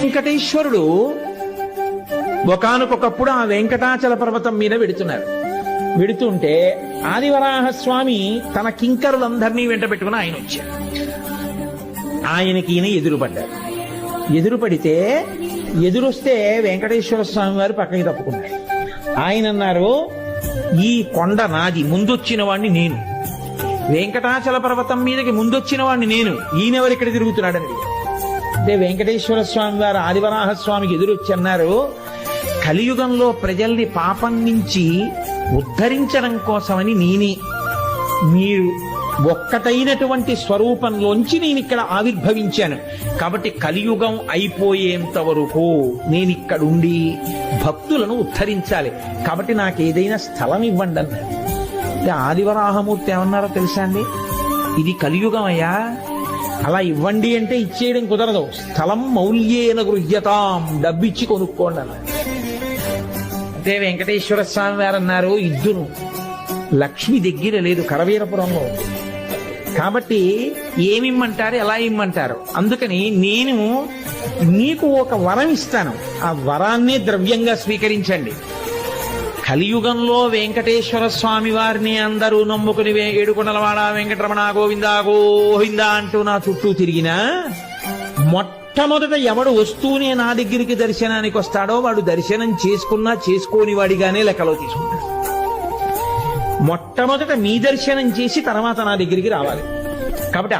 వెంకటేశ్వరుడు ఒకానొకప్పుడు ఆ వెంకటాచల పర్వతం మీద వెడుతుంటే ఆదివరాహస్వామి తన కింకరులందరినీ వెంట పెట్టుకుని ఆయన వచ్చారు. ఆయనకి ఈయన ఎదురుపడితే ఎదురొస్తే వెంకటేశ్వర స్వామి వారు పక్కకి తప్పుకున్నారు. ఆయన అన్నారు, ఈ కొండ నాది, ముందొచ్చిన వాడిని నేను. వెంకటాచల పర్వతం మీదకి ముందొచ్చిన వాడిని నేను, ఈయనెవరు ఇక్కడ తిరుగుతున్నాడని. అంటే వెంకటేశ్వర స్వామి వారు ఆదివరాహస్వామికి ఎదురొచ్చి అన్నారు, కలియుగంలో ప్రజల్ని పాపం నుంచి ఉద్ధరించడం కోసమని నేనే, మీరు ఒక్కటైనటువంటి స్వరూపంలోంచి నేను ఇక్కడ ఆవిర్భవించాను. కాబట్టి కలియుగం అయిపోయేంత వరకు నేను ఇక్కడుండి భక్తులను ఉద్ధరించాలి. కాబట్టి నాకేదైనా స్థలం ఇవ్వండి అన్నారు. ఆదివరాహమూర్తి ఏమన్నారో తెలుసా అండి, ఇది కలియుగం అయ్యా, అలా ఇవ్వండి అంటే ఇచ్చేయడం కుదరదు. స్థలం మౌల్యేన గృహ్యతాం, డబ్బిచ్చి కొనుక్కోండి అన్నారు. అంటే వెంకటేశ్వర స్వామి వారు అన్నారు, ఇద్దును, లక్ష్మి దగ్గర లేదు, కరవీరపురంలో. కాబట్టి ఏమిమ్మంటారు, ఎలా ఇమ్మంటారు? అందుకని నేను నీకు ఒక వరం ఇస్తాను, ఆ వరాన్నే ద్రవ్యంగా స్వీకరించండి. కలియుగంలో వెంకటేశ్వర స్వామి వారిని అందరూ నమ్ముకుని ఏడుకొండలవాడ వెంకటరమణ గోవిందా గోవిందా అంటూ నా చుట్టూ తిరిగినా, మొట్టమొదట ఎవడు వస్తూనే నా దగ్గరికి దర్శనానికి వస్తాడో వాడు దర్శనం చేసుకున్నా చేసుకోని వాడిగానే లెక్కలో తీసుకుంటాడు. మొట్టమొదట మీ దర్శనం చేసి తర్వాత నా దగ్గరికి రావాలి. కాబట్టి